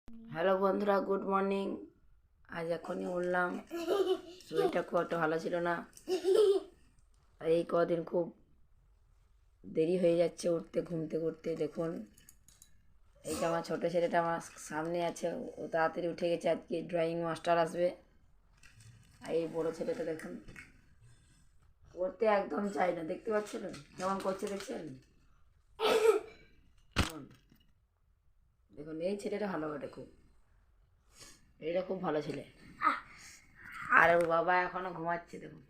Hello বন্ধুরা, good morning. আজ এখনই উঠলাম, শরীরটা খুব একটা ভালো ছিল না। আর এই কদিন খুব দেরি হয়ে যাচ্ছে উঠতে, ঘুমতে করতে। দেখুন, এই যে আমার ছোটো ছেলেটা আমার সামনে আছে, ও তাড়াতাড়ি উঠে গেছে। আজকে ড্রয়িং মাস্টার আসবে। আর এই বড়ো ছেলেটা দেখুন, পড়তে একদম চাই না, দেখতে পাচ্ছেন কেমন করছে, দেখছেন? দেখুন এই ছেলেটা ভালো বটে, খুব, এটা খুব ভালো ছেলে। আর ওর বাবা এখনো ঘুমাচ্ছে। দেখুন,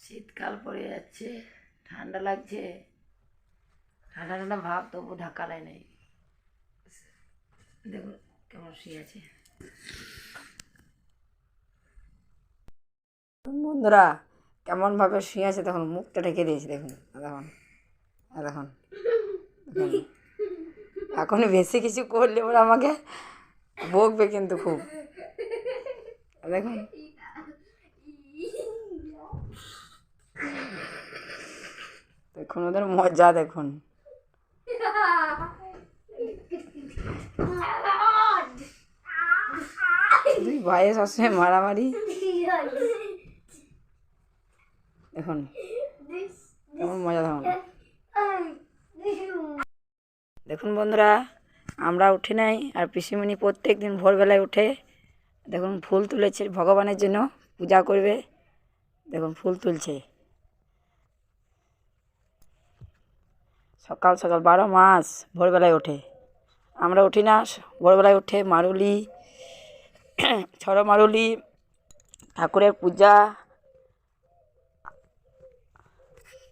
শীতকাল পড়ে যাচ্ছে, ঠান্ডা লাগছে, ঠান্ডা ঠান্ডা ভাব, তবু ঢাকালাই নেই। দেখুন কেমন শুয়ে আছে। বন্ধুরা, কেমনভাবে শুয়ে আছে দেখুন, মুখটা ঢেকে দিয়েছে। দেখুন দেখুন দেখুন দেখুন, এখনই বেশি কিছু করলে ওরা আমাকে বকবে কিন্তু খুব। দেখুন দেখুন ওদের মজা দেখুন। দুই ভাইয়ের সবসময় মারামারি। দেখুন কেমন মজা। দেখুন দেখুন বন্ধুরা, আমরা উঠে নাই, আর পিসিমণি প্রত্যেক দিন ভোরবেলায় উঠে দেখুন ফুল তুলেছে ভগবানের জন্য, পূজা করবে। দেখুন ফুল তুলছে সকাল সকাল, 12 মাস ভোরবেলায় ওঠে। আমরা উঠি না, ভোরবেলায় উঠে মারুলি, ছড় মারুলি, ঠাকুরের পূজা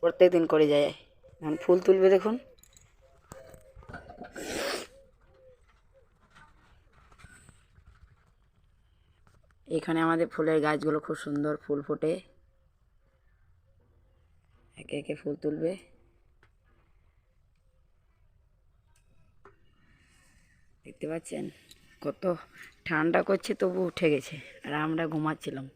প্রত্যেক দিন করে যায়। এখন ফুল তুলবে। দেখুন এখানে আমাদের ফুলের গাছগুলো খুব সুন্দর ফুল ফোটে, একে একে ফুল তুলবে। দেখতে পাচ্ছেন কত ঠান্ডা করছে, তবু উঠে গেছে, আর আমরা ঘুমাচ্ছিলাম।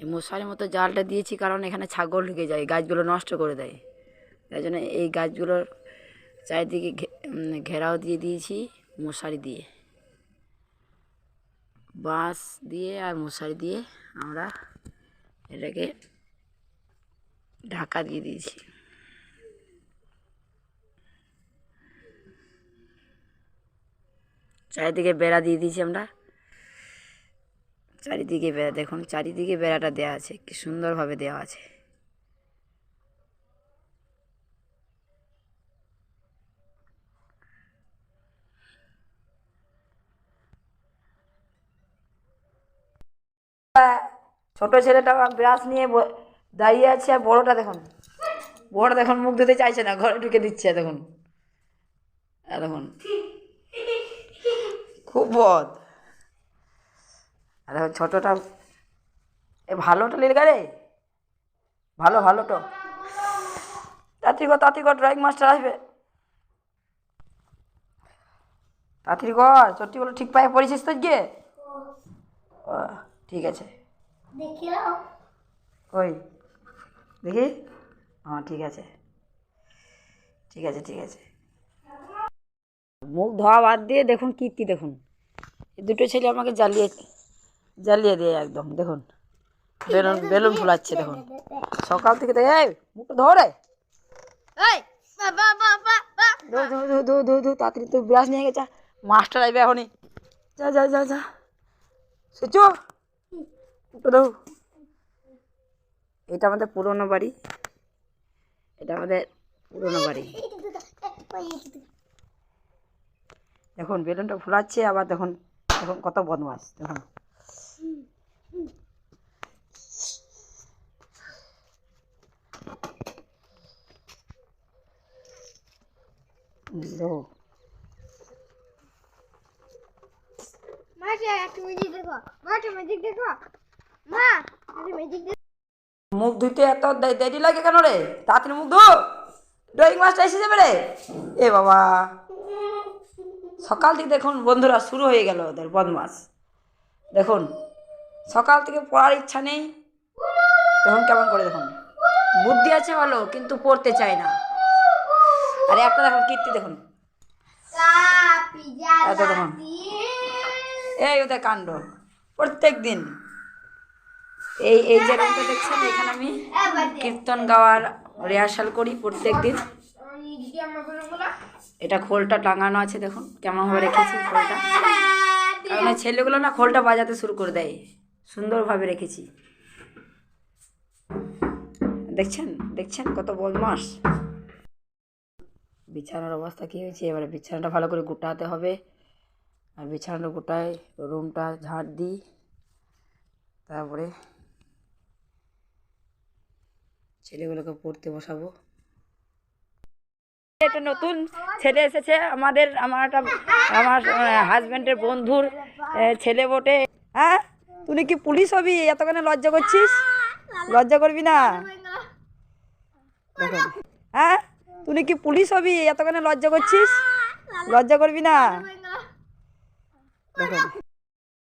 এই মশারির মতো জালটা দিয়েছি, কারণ এখানে ছাগল ঢুকে যায়, গাছগুলো নষ্ট করে দেয়। তাই জন্য এই গাছগুলোর চারিদিকে ঘেরাও দিয়ে দিয়েছি মশারি দিয়ে, বাঁশ দিয়ে আর মশারি দিয়ে আমরা এটাকে ঢাকা দিয়ে দিয়েছি। চারিদিকে বেড়া দিয়ে দিয়েছি আমরা, চারিদিকে বেড়া। দেখুন চারিদিকে বেড়াটা দেওয়া আছে, কি সুন্দরভাবে দেওয়া আছে। ছোট ছেলেটা ব্রাশ নিয়ে দাঁড়িয়ে আছে, আর বড়টা দেখুন, বড়টা দেখুন মুখ ধুতে চাইছে না, ঘরে ঢুকে দিচ্ছে। দেখুন দেখুন খুব বদ। আর দেখুন ছোটটা, এ ভালোটা লিল গাড়ে, ভালো ভালো তো। তাড়াতাড়ি কর, ড্রয়িং মাস্টার আসবে। তাড়াতাড়ি কর, চটিগুলো ঠিক পায়ে পড়েছিস তো গিয়ে। ঠিক আছে, ওই দেখি। হ্যাঁ ঠিক আছে, ঠিক আছে, ঠিক আছে। মুখ ধোয়া বাদ দিয়ে দেখুন কীর্তি। দেখুন এই দুটো ছেলে আমাকে জ্বালিয়ে জ্বালিয়ে দিয়ে একদম। দেখুন বেলুন বেলুন ফুলাচ্ছে। দেখুন সকাল থেকে দেখ, এই মুখটা ধরে ধু ধু ধু ধু ধু ধু, তাড়াতাড়ি তুই ব্রাশ নিয়ে গেছে, মাস্টার আসবে এখনই। যা যা যা যা, সুচু মুখটা ধু। এটা আমাদের পুরনো বাড়ি, এটা আমাদের পুরনো বাড়ি। দেখুন বেলুনটা ফুলাচ্ছে, আবার দেখুন দেখুন কত বদমাস। দেখুন দেখো, মুখ ধুইতে এত দেরি লাগে কেন রে? তাড়াতাড়ি মুখ ধো, ড্রয়িং মাস্টার এসে যাবে রে। এ বাবা, সকাল থেকে দেখুন বন্ধুরা শুরু হয়ে গেল ওদের বদমাস। দেখুন সকাল থেকে পড়ার ইচ্ছা নেই, দেখুন কেমন করে, দেখুন বুদ্ধি আছে ভালো কিন্তু পড়তে চায় না। আরে একটা দেখুন কীর্তি, দেখুন এত দেখুন, এই ওদের কাণ্ড প্রত্যেক দিন। এই যে রুমটা দেখছেন, এখানে আমি কীর্তন গাওয়ার রিহার্সাল করি প্রত্যেক দিন। এটা খোলটা টাঙানো আছে, দেখুন কেমনভাবে রেখেছি খোলটা, কারণ এই ছেলেগুলো না খোলটা বাজাতে শুরু করে দেয়, সুন্দরভাবে রেখেছি। দেখছেন দেখছেন কত বদমাস। বিছানার অবস্থা কী হয়েছে, এবারে বিছানাটা ভালো করে গোটাতে হবে। আর বিছানাটা গোটায় রুমটা ঝাড় দিই, তারপরে ছেলেগুলোকে পড়তে বসাবো। একটা নতুন ছেলে এসেছে আমার হাজব্যান্ডের বন্ধুর ছেলে বটে। হ্যাঁ, তুই কি পুলিশ হবি? এতখানি লজ্জা করছিস, লজ্জা করবি না? দেখুন, হ্যাঁ তুই কি পুলিশ হবি? এতখানি লজ্জা করছিস, লজ্জা করবি না? দেখুন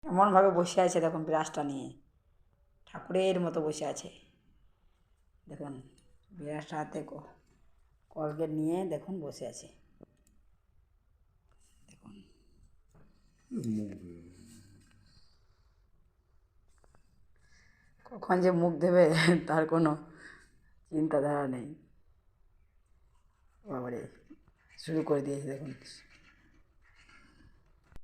এমনভাবে বসে আছে, দেখুন বিরাজটা নিয়ে ঠাকুরের মতো বসে আছে। দেখুন বিরাজটা হাতে কলগেট নিয়ে দেখুন বসে আছে। দেখুন কখন যে মুখ দেবে তার কোনো চিন্তাধারা নেই। বাবারে শুরু করে দিয়েছে দেখুন।